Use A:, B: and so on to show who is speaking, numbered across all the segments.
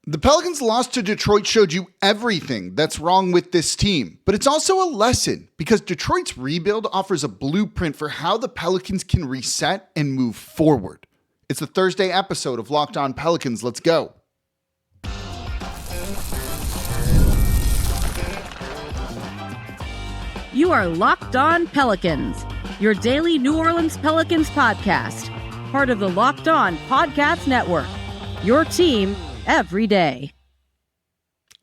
A: The Pelicans' loss to Detroit showed you everything that's wrong with this team, but it's also a lesson because Detroit's rebuild offers a blueprint for how the Pelicans can reset and move forward. It's the Thursday episode of Locked On Pelicans. Let's go.
B: You are Locked On Pelicans, your daily New Orleans Pelicans podcast, part of the Locked On Podcast Network, your team every day.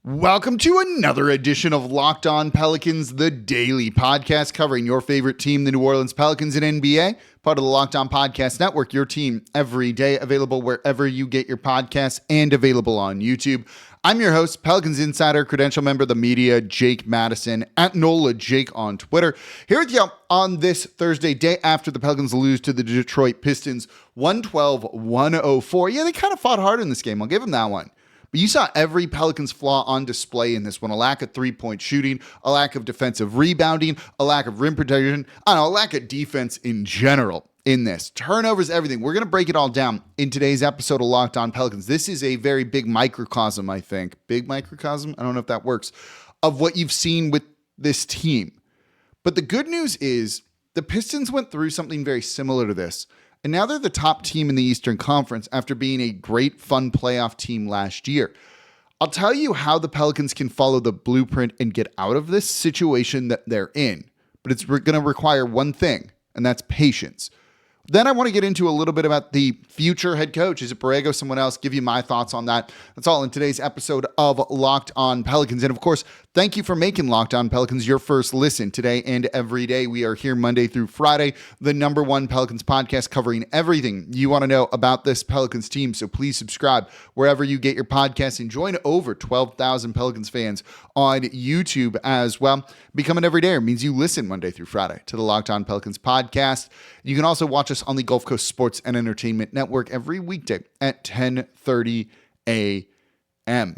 A: Welcome to another edition of Locked On Pelicans, the daily podcast covering your favorite team, the New Orleans Pelicans in NBA, part of the Locked On Podcast Network, your team every day, available wherever you get your podcasts and available on YouTube. I'm your host, Pelicans Insider, credential member of the media, Jake Madison, at NOLA Jake on Twitter. Here with you on this Thursday, day after the Pelicans lose to the Detroit Pistons, 112-104. Yeah, they kind of fought hard in this game. I'll give them that one. But you saw every Pelicans flaw on display in this one. A lack of three-point shooting, a lack of defensive rebounding, a lack of rim protection, a lack of defense in general in this. Turnovers, everything. We're going to break it all down in today's episode of Locked On Pelicans. This is a very big microcosm, I think. Big microcosm? I don't know if that works. Of what you've seen with this team. But the good news is the Pistons went through something very similar to this. And now they're the top team in the Eastern Conference after being a great, fun playoff team last year. I'll tell you how the Pelicans can follow the blueprint and get out of this situation that they're in. But it's going to require one thing, and that's patience. Then I want to get into a little bit about the future head coach. Is it Borrego, someone else? Give you my thoughts on that. That's all in today's episode of Locked On Pelicans. And of course, thank you for making Locked On Pelicans your first listen today and every day. We are here Monday through Friday, the number one Pelicans podcast covering everything you want to know about this Pelicans team. So please subscribe wherever you get your podcasts and join over 12,000 Pelicans fans on YouTube as well. Become an everydayer means you listen Monday through Friday to the Locked On Pelicans podcast. You can also watch us on the Gulf Coast Sports and Entertainment Network every weekday at 10:30 a.m.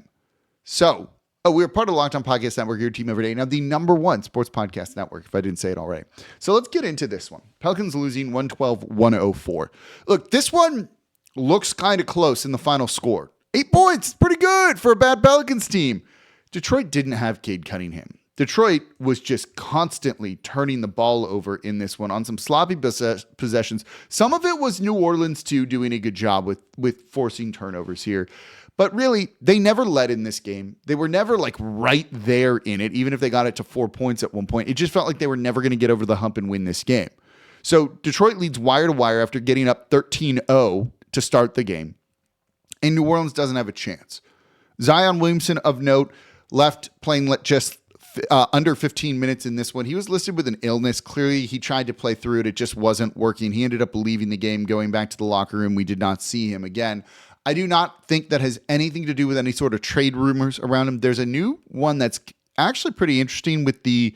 A: So, we're part of the Locked On Podcast Network, your team every day. Now, the number one sports podcast network, if I didn't say it already. So let's get into this one. Pelicans losing 112-104. Look, this one looks kind of close in the final score. 8 points, pretty good for a bad Pelicans team. Detroit didn't have Cade Cunningham. Detroit was just constantly turning the ball over in this one on some sloppy possessions. Some of it was New Orleans, too, doing a good job with forcing turnovers here. But really, they never led in this game. They were never like right there in it, even if they got it to 4 points at one point. It just felt like they were never going to get over the hump and win this game. So Detroit leads wire to wire after getting up 13-0 to start the game. And New Orleans doesn't have a chance. Zion Williamson, of note, left playing just under 15 minutes in this one. He was listed with an illness. Clearly, he tried to play through it. It just wasn't working. He ended up leaving the game, going back to the locker room. We did not see him again. I do not think that has anything to do with any sort of trade rumors around him. There's a new one that's actually pretty interesting with the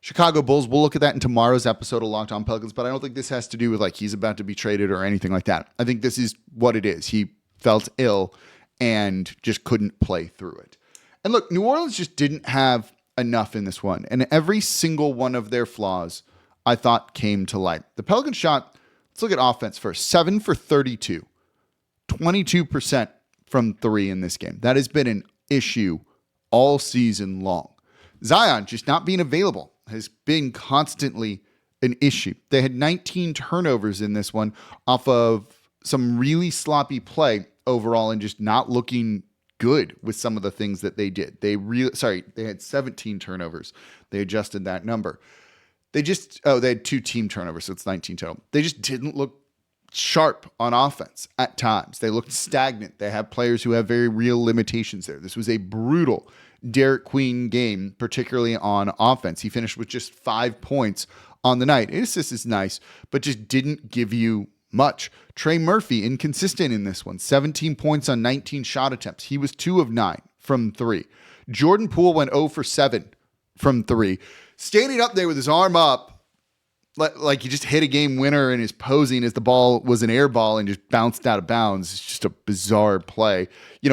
A: Chicago Bulls. We'll look at that in tomorrow's episode of Locked On Pelicans, but I don't think this has to do with like he's about to be traded or anything like that. I think this is what it is. He felt ill and just couldn't play through it. And look, New Orleans just didn't have enough in this one. And every single one of their flaws, I thought, came to light. The Pelicans shot, let's look at offense first, 7 for 32, 22% from three in this game. That has been an issue all season long. Zion just not being available has been constantly an issue. They had 19 turnovers in this one off of some really sloppy play overall and just not looking good with some of the things that they did. They had 17 turnovers. They adjusted that number. They had 2 team turnovers, so it's 19 total. They just didn't look sharp on offense at times. They looked stagnant. They have players who have very real limitations there. This was a brutal Derek Queen game, particularly on offense. He finished with just 5 points on the night. His assist is nice, but just didn't give you much. Trey Murphy, inconsistent in this one. 17 points on 19 shot attempts. He was 2 of 9 from 3. Jordan Poole went 0 for 7 from 3. Standing up there with his arm up, like he just hit a game winner and is posing as the ball was an air ball and just bounced out of bounds. It's just a bizarre play.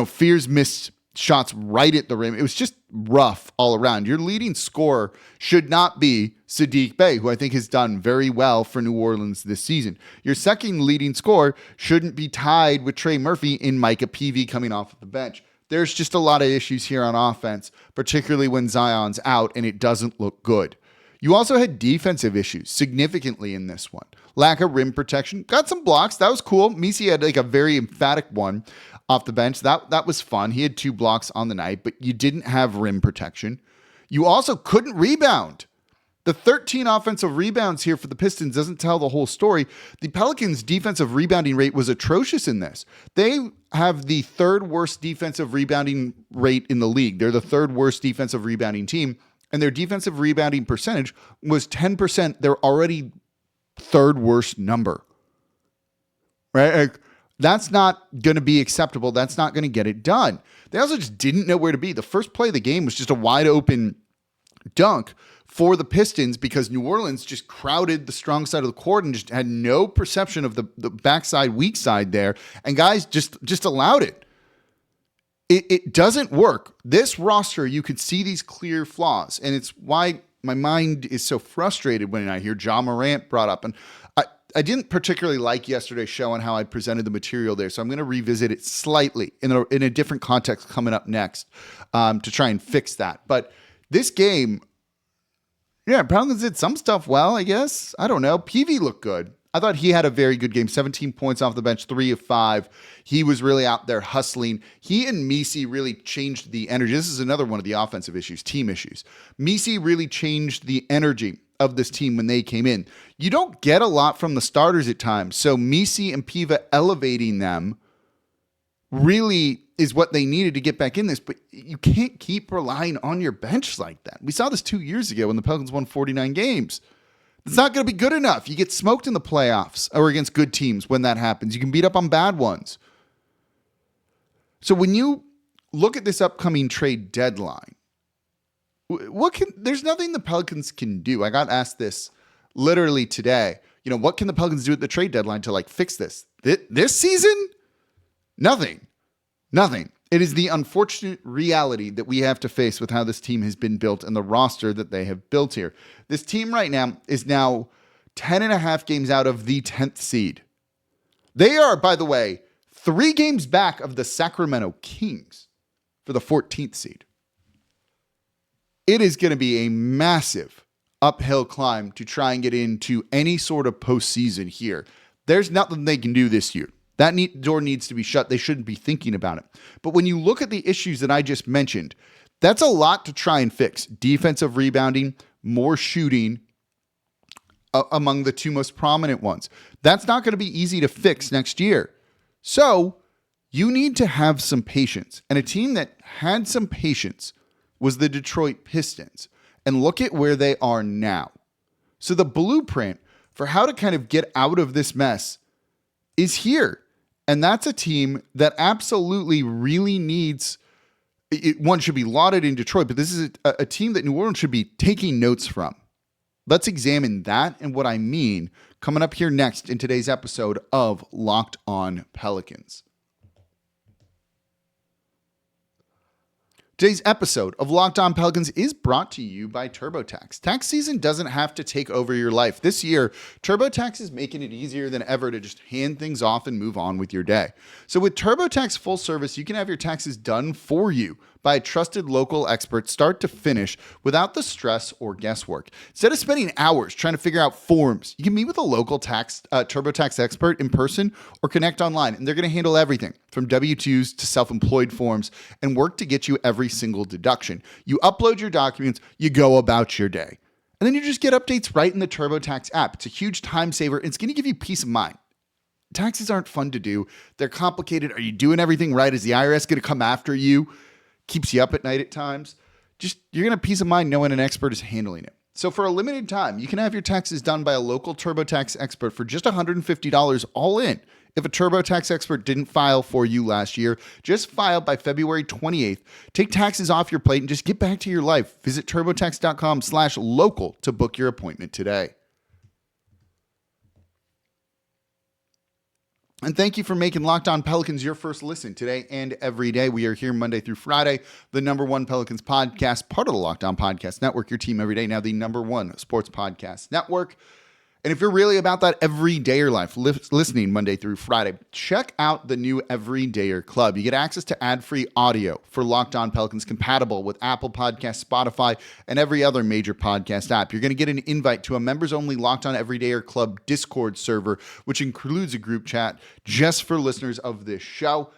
A: Fears missed shots right at the rim. It was just rough all around. Your leading scorer should not be Saddiq Bey, who I think has done very well for New Orleans this season. Your second leading scorer shouldn't be tied with Trey Murphy in Micah Peavy coming off of the bench. There's just a lot of issues here on offense, particularly when Zion's out and it doesn't look good. You also had defensive issues significantly in this one. Lack of rim protection. Got some blocks. That was cool. Misi had like a very emphatic one off the bench. That was fun. He had 2 blocks on the night, but you didn't have rim protection. You also couldn't rebound. The 13 offensive rebounds here for the Pistons doesn't tell the whole story. The Pelicans' defensive rebounding rate was atrocious in this. They have the 3rd worst defensive rebounding rate in the league. They're the 3rd worst defensive rebounding team, and their defensive rebounding percentage was 10%. They're already 3rd worst number. Right? Like, that's not going to be acceptable. That's not going to get it done. They also just didn't know where to be. The first play of the game was just a wide open dunk for the Pistons because New Orleans just crowded the strong side of the court and just had no perception of the backside, weak side there. And guys just allowed it. It doesn't work. This roster, you could see these clear flaws. And it's why my mind is so frustrated when I hear Ja Morant brought up. And I didn't particularly like yesterday's show and how I presented the material there. So I'm going to revisit it slightly in a different context coming up next to try and fix that. But this game, yeah, Pelicans did some stuff well, I guess. I don't know. Peavy looked good. I thought he had a very good game. 17 points off the bench, 3 of 5. He was really out there hustling. He and Misi really changed the energy. This is another one of the offensive issues, team issues. Misi really changed the energy of this team when they came in. You don't get a lot from the starters at times. So Misi and Piva elevating them really is what they needed to get back in this, but you can't keep relying on your bench like that. We saw this 2 years ago when the Pelicans won 49 games. It's not going to be good enough. You get smoked in the playoffs or against good teams when that happens. You can beat up on bad ones. So when you look at this upcoming trade deadline, there's nothing the Pelicans can do. I got asked this literally today. What can the Pelicans do at the trade deadline to fix this? This season? Nothing. It is the unfortunate reality that we have to face with how this team has been built and the roster that they have built here. This team right now is now 10.5 games out of the 10th seed. They are, by the way, 3 games back of the Sacramento Kings for the 14th seed. It is going to be a massive uphill climb to try and get into any sort of postseason here. There's nothing they can do this year. That door needs to be shut. They shouldn't be thinking about it. But when you look at the issues that I just mentioned, that's a lot to try and fix. Defensive rebounding, more shooting among the 2 most prominent ones. That's not going to be easy to fix next year. So you need to have some patience. And a team that had some patience was the Detroit Pistons. And look at where they are now. So the blueprint for how to kind of get out of this mess is here. And that's a team that absolutely really needs, one should be lauded in Detroit, but this is a team that New Orleans should be taking notes from. Let's examine that and what I mean coming up here next in today's episode of Locked On Pelicans. Today's episode of Locked On Pelicans is brought to you by TurboTax. Tax season doesn't have to take over your life. This year, TurboTax is making it easier than ever to just hand things off and move on with your day. So with TurboTax Full Service, you can have your taxes done for you by a trusted local expert start to finish without the stress or guesswork. Instead of spending hours trying to figure out forms, you can meet with a local TurboTax expert in person or connect online, and they're going to handle everything from W-2s to self-employed forms and work to get you every single deduction. You upload your documents, you go about your day. And then you just get updates right in the TurboTax app. It's a huge time saver, and it's going to give you peace of mind. Taxes aren't fun to do. They're complicated. Are you doing everything right? Is the IRS going to come after you? Keeps you up at night at times. Just, you're going to have peace of mind knowing an expert is handling it. So for a limited time, you can have your taxes done by a local TurboTax expert for just $150 all in. If a TurboTax expert didn't file for you last year, just file by February 28th. Take taxes off your plate and just get back to your life. Visit TurboTax.com/local to book your appointment today. And thank you for making Locked On Pelicans your first listen today and every day. We are here Monday through Friday, the #1 Pelicans podcast, part of the Locked On Podcast Network, your team every day. Now the #1 sports podcast network. And if you're really about that everydayer life, listening Monday through Friday, check out the new Everydayer Club. You get access to ad-free audio for Locked On Pelicans, compatible with Apple Podcasts, Spotify, and every other major podcast app. You're going to get an invite to a members-only Locked On Everydayer Club Discord server, which includes a group chat just for listeners of this show.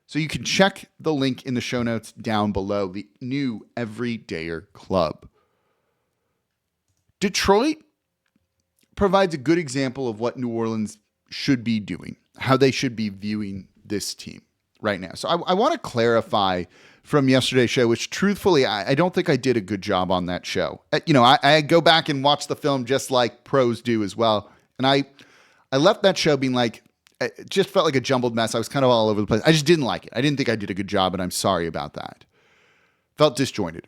A: So you can check the link in the show notes down below, the new Everydayer Club. Detroit provides a good example of what New Orleans should be doing, how they should be viewing this team right now. So I want to clarify from yesterday's show, which truthfully, I don't think I did a good job on that show. I go back and watch the film just like pros do as well. And I left that show being like, it just felt like a jumbled mess. I was kind of all over the place. I just didn't like it. I didn't think I did a good job, and I'm sorry about that. Felt disjointed.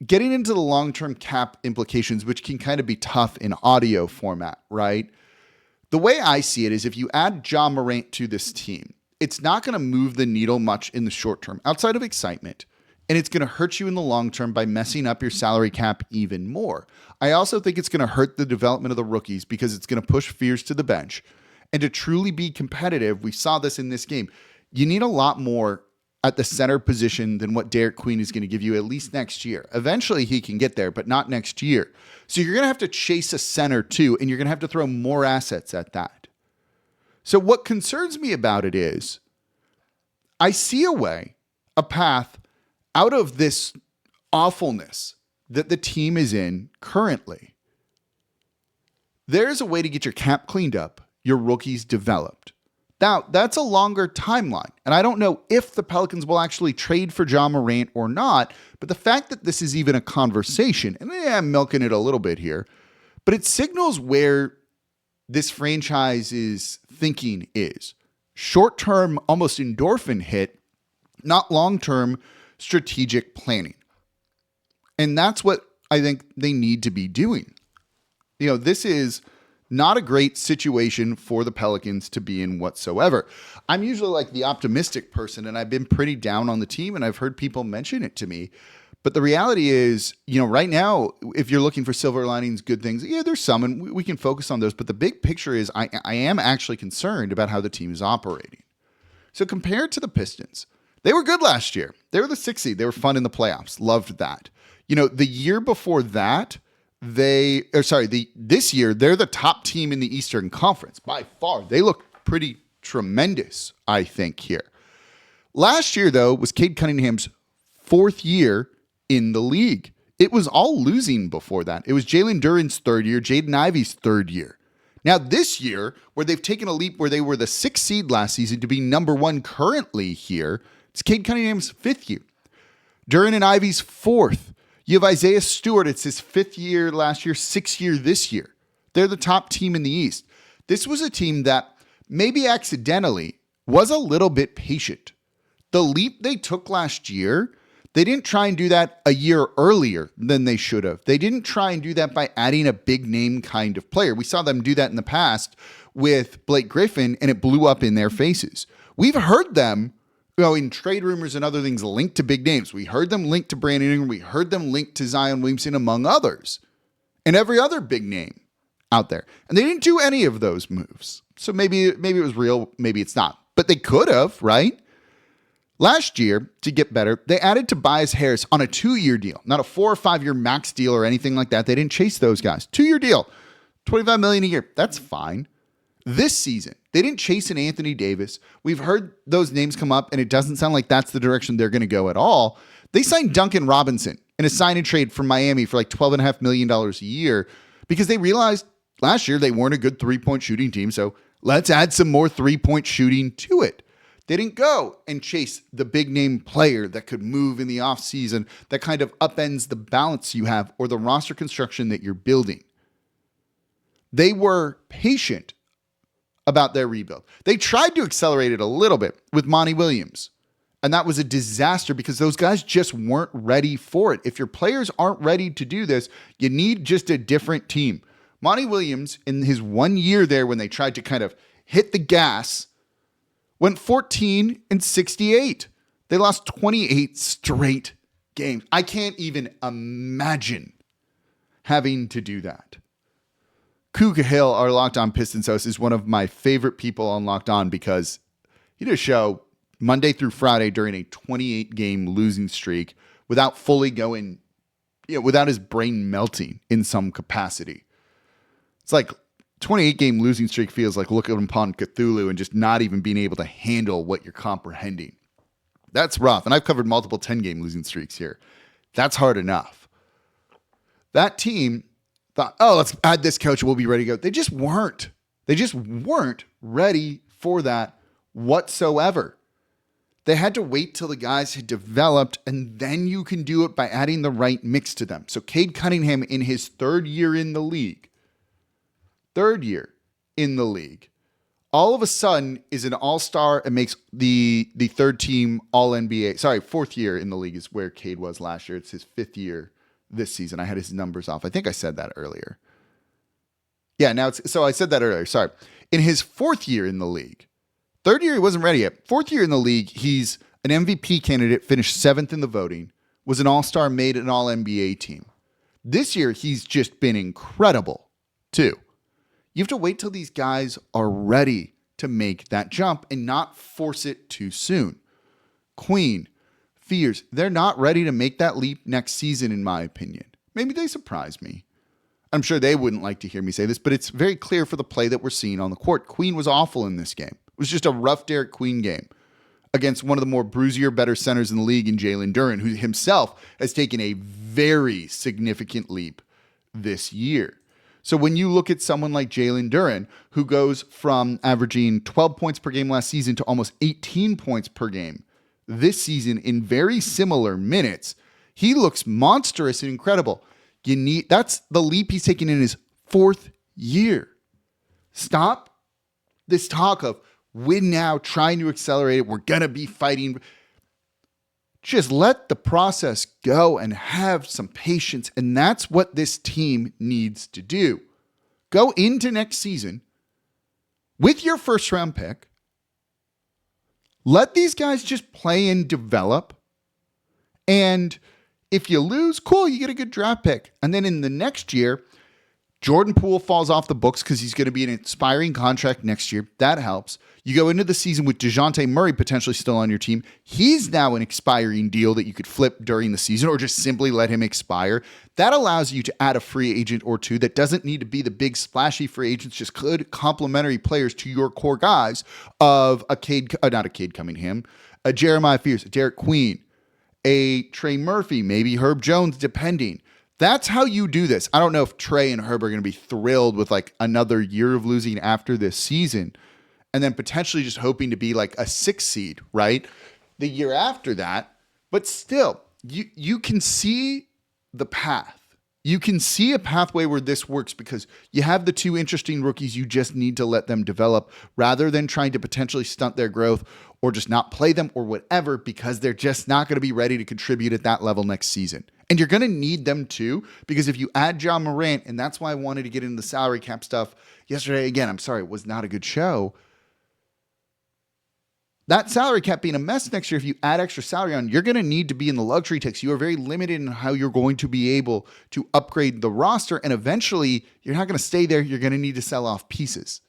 A: Getting into the long-term cap implications, which can kind of be tough in audio format, right? The way I see it is if you add Ja Morant to this team, it's not going to move the needle much in the short term outside of excitement. And it's going to hurt you in the long term by messing up your salary cap even more. I also think it's going to hurt the development of the rookies because it's going to push fears to the bench. And to truly be competitive, we saw this in this game, you need a lot more at the center position than what Derek Queen is going to give you at least next year. Eventually he can get there, but not next year. So you're going to have to chase a center too, and you're going to have to throw more assets at that. So what concerns me about it is I see a path out of this awfulness that the team is in currently. There's a way to get your cap cleaned up, your rookies developed. Now, that's a longer timeline, and I don't know if the Pelicans will actually trade for Ja Morant or not, but the fact that this is even a conversation, and I'm milking it a little bit here, but it signals where this franchise's thinking is. Short-term, almost endorphin hit, not long-term strategic planning. And that's what I think they need to be doing. This is not a great situation for the Pelicans to be in whatsoever. I'm usually like the optimistic person, and I've been pretty down on the team, and I've heard people mention it to me. But the reality is, right now, if you're looking for silver linings, good things, yeah, there's some, and we can focus on those. But the big picture is I am actually concerned about how the team is operating. So compared to the Pistons, they were good last year. They were the 6th seed. They were fun in the playoffs. Loved that. The year before that, this year, they're the top team in the Eastern Conference by far. They look pretty tremendous, I think, here. Last year, though, was Cade Cunningham's 4th year in the league. It was all losing before that. It was Jalen Duren's 3rd year, Jaden Ivey's 3rd year. Now, this year, where they've taken a leap where they were the 6th seed last season to be number 1 currently here, it's Cade Cunningham's 5th year. Duren and Ivey's 4th. You have Isaiah Stewart. It's his 5th year last year, 6th year this year. They're the top team in the East. This was a team that maybe accidentally was a little bit patient. The leap they took last year, they didn't try and do that a year earlier than they should have. They didn't try and do that by adding a big name kind of player. We saw them do that in the past with Blake Griffin, and it blew up in their faces. We've heard them in trade rumors and other things linked to big names. We heard them linked to Brandon Ingram. We heard them linked to Zion Williamson, among others, and every other big name out there. And they didn't do any of those moves. So maybe it was real, maybe it's not. But they could have, right? Last year, to get better, they added Tobias Harris on a 2-year deal, not a 4 or 5 year max deal or anything like that. They didn't chase those guys. 2-year deal, $25 million a year. That's fine. This season, they didn't chase an Anthony Davis. We've heard those names come up, and it doesn't sound like that's the direction they're going to go at all. They signed Duncan Robinson in a sign and trade from Miami for like $12.5 million a year because they realized last year they weren't a good 3-point shooting team, so let's add some more 3-point shooting to it. They didn't go and chase the big name player that could move in the offseason that kind of upends the balance you have or the roster construction that you're building. They were patient about their rebuild. They tried to accelerate it a little bit with Monty Williams, and that was a disaster because those guys just weren't ready for it. If your players aren't ready to do this, you need just a different team. Monty Williams, in his 1 year there when they tried to kind of hit the gas, went 14-68. They lost 28 straight games. I can't even imagine having to do that. Kuka Hill, our Locked On Pistons host, is one of my favorite people on Locked On because he did a show Monday through Friday during a 28-game losing streak without fully going, without his brain melting in some capacity. It's like 28-game losing streak feels like looking upon Cthulhu and just not even being able to handle what you're comprehending. That's rough. And I've covered multiple 10-game losing streaks here. That's hard enough. That team thought, let's add this coach and we'll be ready to go. They just weren't. They just weren't ready for that whatsoever. They had to wait till the guys had developed, and then you can do it by adding the right mix to them. So Cade Cunningham, in his third year in the league, all of a sudden is an all-star and makes the third team all-NBA. Sorry, fourth year in the league is where Cade was last year. It's his fifth year this season. I had his numbers off. I think I said that earlier. Yeah, so I said that earlier. Sorry. In his fourth year in the league, third year he wasn't ready yet. Fourth year in the league, he's an MVP candidate, finished seventh in the voting, was an all-star, made an all-NBA team. This year, he's just been incredible, too. You have to wait till these guys are ready to make that jump and not force it too soon. Queen, Fears, they're not ready to make that leap next season, in my opinion. Maybe they surprise me. I'm sure they wouldn't like to hear me say this, but it's very clear for the play that we're seeing on the court. Queen was awful in this game. It was just a rough Derek Queen game against one of the more bruisier, better centers in the league in Jalen Duren, who himself has taken a very significant leap this year. So when you look at someone like Jalen Duren, who goes from averaging 12 points per game last season to almost 18 points per game this season in very similar minutes, he looks monstrous and incredible. That's the leap he's taken in his fourth year. Stop this talk of win now, trying to accelerate it. We're going to be fighting. Just let the process go and have some patience. And that's what this team needs to do. Go into next season with your first round pick. Let these guys just play and develop. And if you lose, cool, you get a good draft pick. And then in the next year, Jordan Poole falls off the books because he's going to be an expiring contract next year. That helps. You go into the season with DeJounte Murray potentially still on your team. He's now an expiring deal that you could flip during the season or just simply let him expire. That allows you to add a free agent or two that doesn't need to be the big splashy free agents, just good complementary players to your core guys of a Jeremiah Fears, a Derek Queen, a Trey Murphy, maybe Herb Jones, depending. That's how you do this. I don't know if Trey and Herb are going to be thrilled with like another year of losing after this season and then potentially just hoping to be like a 6 seed, right? The year after that. But still, you can see the path. You can see a pathway where this works because you have the two interesting rookies. You just need to let them develop rather than trying to potentially stunt their growth or just not play them or whatever because they're just not going to be ready to contribute at that level next season. And you're going to need them too, because if you add Ja Morant, and that's why I wanted to get into the salary cap stuff yesterday. Again, I'm sorry, it was not a good show. That salary cap being a mess next year, if you add extra salary on, you're going to need to be in the luxury tax. You are very limited in how you're going to be able to upgrade the roster. And eventually, you're not going to stay there. You're going to need to sell off pieces.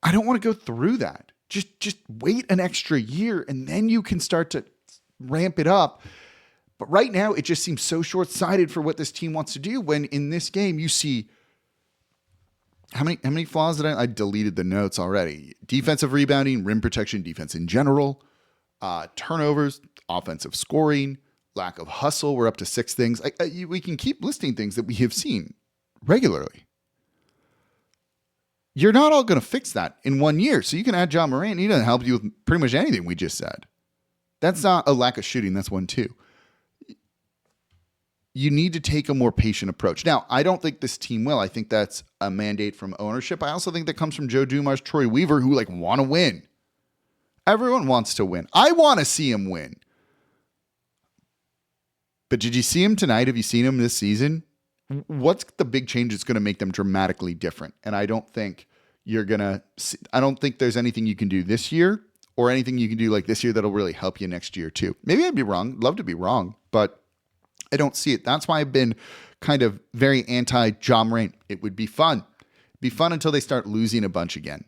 A: I don't want to go through that. Just wait an extra year, and then you can start to ramp it up. But right now, it just seems so short-sighted for what this team wants to do when in this game you see how many flaws did I deleted the notes already. Defensive rebounding, rim protection, defense in general, turnovers, offensive scoring, lack of hustle. We're up to 6 things. We can keep listing things that we have seen regularly. You're not all going to fix that in 1 year. So you can add Ja Morant. He doesn't help you with pretty much anything we just said. That's not a lack of shooting. That's one too. You need to take a more patient approach. Now, I don't think this team will. I think that's a mandate from ownership. I also think that comes from Joe Dumars, Troy Weaver, who want to win. Everyone wants to win. I want to see him win. But did you see him tonight? Have you seen him this season? What's the big change that's going to make them dramatically different? And I don't think I don't think there's anything you can do this year or anything you can do like this year that'll really help you next year too. Maybe I'd be wrong. Love to be wrong, but I don't see it. That's why I've been kind of very anti Ja Morant. It would be fun. Be fun until they start losing a bunch again.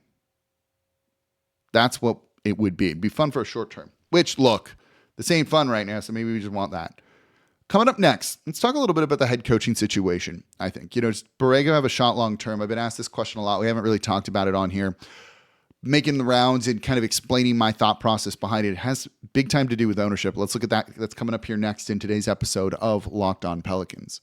A: That's what it would be. It'd be fun for a short term, which, look, this ain't fun right now, so maybe we just want that. Coming up next, let's talk a little bit about the head coaching situation, I think. Does Borrego have a shot long term? I've been asked this question a lot. We haven't really talked about it on here. Making the rounds and kind of explaining my thought process behind it. It has big time to do with ownership. Let's look at that. That's coming up here next in today's episode of Locked On Pelicans.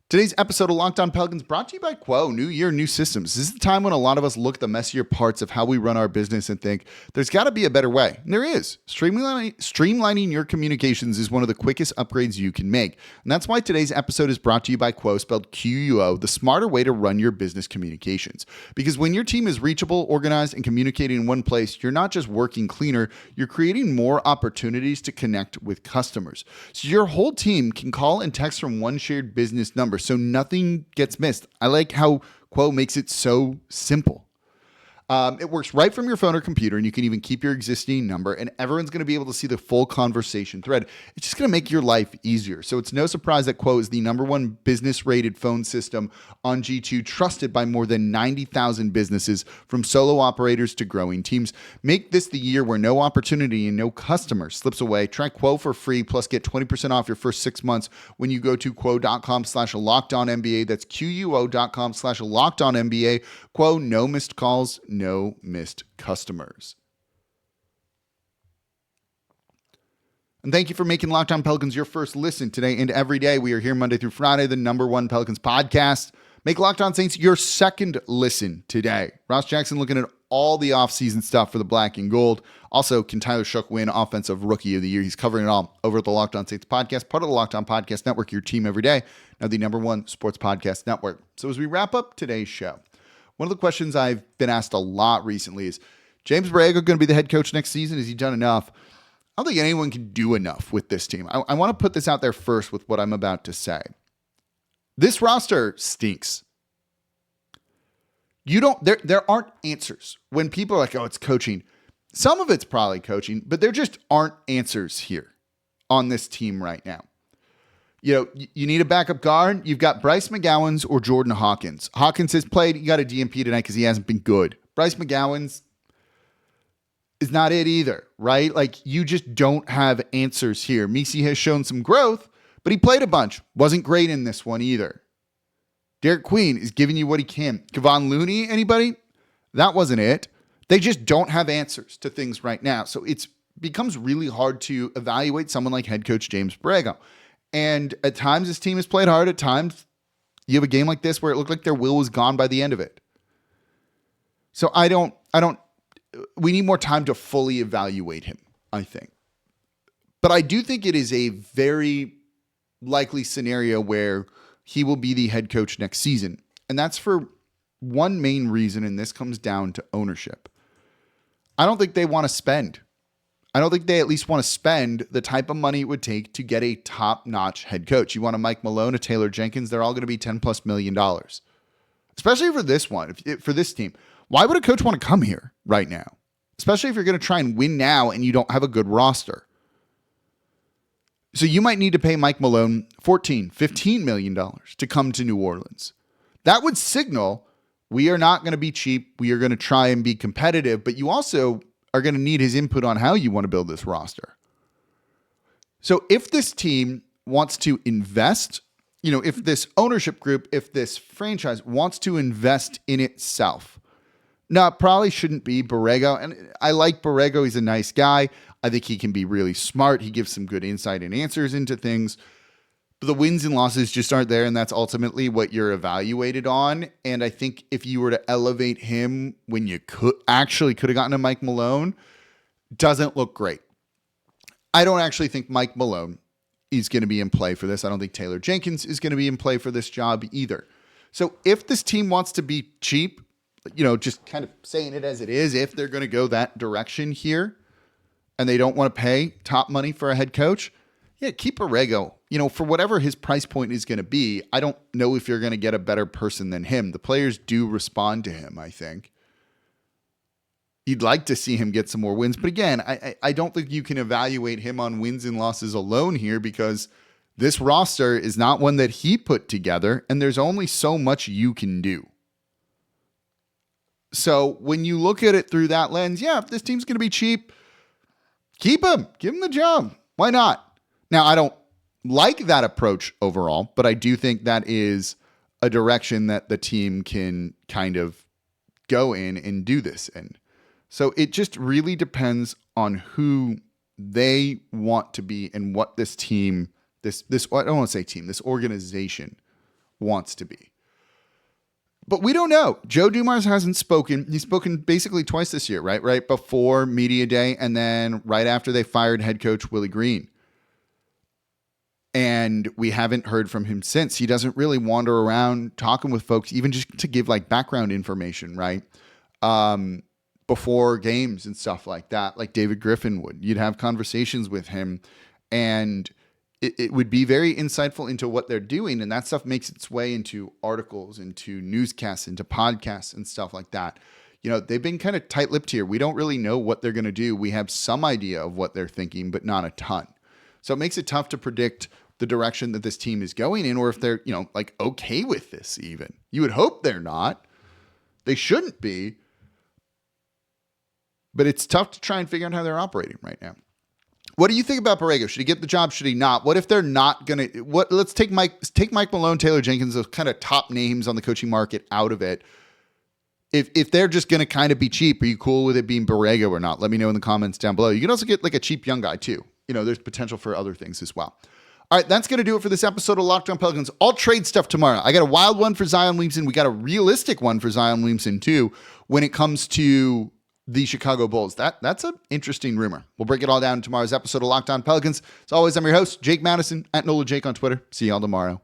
A: Today's episode of Locked On Pelicans brought to you by Quo. New year, new systems. This is the time when a lot of us look at the messier parts of how we run our business and think there's got to be a better way. And there is. Streamlining your communications is one of the quickest upgrades you can make. And that's why today's episode is brought to you by Quo, spelled Quo, the smarter way to run your business communications. Because when your team is reachable, organized, and communicating in one place, you're not just working cleaner, you're creating more opportunities to connect with customers. So your whole team can call and text from one shared business number, so nothing gets missed. I like how Quo makes it so simple. It works right from your phone or computer, and you can even keep your existing number, and everyone's going to be able to see the full conversation thread. It's just going to make your life easier. So it's no surprise that Quo is the #1 business-rated phone system on G2, trusted by more than 90,000 businesses, from solo operators to growing teams. Make this the year where no opportunity and no customer slips away. Try Quo for free, plus get 20% off your first 6 months when you go to quo.com/LockedOnNBA. That's QUO.com/LockedOnNBA. Quo, no missed calls, no missed customers. And thank you for making Locked On Pelicans your first listen today and every day. We are here Monday through Friday, the #1 Pelicans podcast. Make Locked On Saints your second listen today. Ross Jackson looking at all the offseason stuff for the black and gold. Also, can Tyler Shook win Offensive Rookie of the Year? He's covering it all over at the Locked On Saints podcast, part of the Locked On Podcast Network, your team every day. Now the #1 sports podcast network. So as we wrap up today's show, one of the questions I've been asked a lot recently is, James Borrego going to be the head coach next season? Has he done enough? I don't think anyone can do enough with this team. I want to put this out there first with what I'm about to say. This roster stinks. There aren't answers. When people are like, oh, it's coaching. Some of it's probably coaching, but there just aren't answers here on this team right now. You need a backup guard. You've got Bryce McGowens or Jordan Hawkins. Hawkins has played. He got a DNP tonight because he hasn't been good. Bryce McGowens is not it either, right? Like, you just don't have answers here. Misi has shown some growth, but he played a bunch. Wasn't great in this one either. Derek Queen is giving you what he can. Kevon Looney, anybody? That wasn't it. They just don't have answers to things right now. So it becomes really hard to evaluate someone like head coach James Borrego. And at times this team has played hard. At times you have a game like this where it looked like their will was gone by the end of it. So we need more time to fully evaluate him, I think. But I do think it is a very likely scenario where he will be the head coach next season. And that's for one main reason, and this comes down to ownership. I don't think they want to spend. I don't think they at least want to spend the type of money it would take to get a top-notch head coach. You want a Mike Malone, a Taylor Jenkins, they're all going to be $10+ million. Especially for this one, for this team. Why would a coach want to come here right now? Especially if you're going to try and win now and you don't have a good roster. So you might need to pay Mike Malone $14, $15 million to come to New Orleans. That would signal we are not going to be cheap. We are going to try and be competitive, but you also are going to need his input on how you want to build this roster. So if this team wants to invest, if this ownership group, if this franchise wants to invest in itself, no, it probably shouldn't be Borrego. And I like Borrego. He's a nice guy. I think he can be really smart. He gives some good insight and answers into things. But the wins and losses just aren't there, and that's ultimately what you're evaluated on. And I think if you were to elevate him when you could have gotten a Mike Malone, doesn't look great. I don't actually think Mike Malone is going to be in play for this. I don't think Taylor Jenkins is going to be in play for this job either. So if this team wants to be cheap, just kind of saying it as it is, if they're going to go that direction here and they don't want to pay top money for a head coach, keep Borrego. For whatever his price point is going to be, I don't know if you're going to get a better person than him. The players do respond to him, I think. you'd like to see him get some more wins. But again, I don't think you can evaluate him on wins and losses alone here, because this roster is not one that he put together, and there's only so much you can do. So when you look at it through that lens, yeah, if this team's going to be cheap, keep him. Give him the job. Why not? Now, I don't like that approach overall, but I do think that is a direction that the team can kind of go in and do this in. So it just really depends on who they want to be and what this team, this I don't want to say team, this organization wants to be. But we don't know. Joe Dumars hasn't spoken. He's spoken basically twice this year, right? Right before media day and then right after they fired head coach Willie Green. And we haven't heard from him since. He doesn't really wander around talking with folks, even just to give like background information, right? Before games and stuff like that, like David Griffin would. You'd have conversations with him, and it would be very insightful into what they're doing. And that stuff makes its way into articles, into newscasts, into podcasts and stuff like that. You know, they've been kind of tight-lipped here. We don't really know what they're going to do. We have some idea of what they're thinking, but not a ton. So it makes it tough to predict the direction that this team is going in, or if they're, you know, like okay with this even. You would hope they're not. They shouldn't be. But it's tough to try and figure out how they're operating right now. What do you think about Borrego? Should he get the job? Should he not? What if they're not going to? Let's take Mike Malone, Taylor Jenkins, those kind of top names on the coaching market out of it. If they're just going to kind of be cheap, are you cool with it being Borrego or not? Let me know in the comments down below. You can also get like a cheap young guy too. You know, there's potential for other things as well. All right, that's going to do it for this episode of Locked On Pelicans. All trade stuff tomorrow. I got a wild one for Zion Williamson. We got a realistic one for Zion Williamson too when it comes to the Chicago Bulls. That's an interesting rumor. We'll break it all down in tomorrow's episode of Locked On Pelicans. As always, I'm your host, Jake Madison, at NOLA Jake on Twitter. See y'all tomorrow.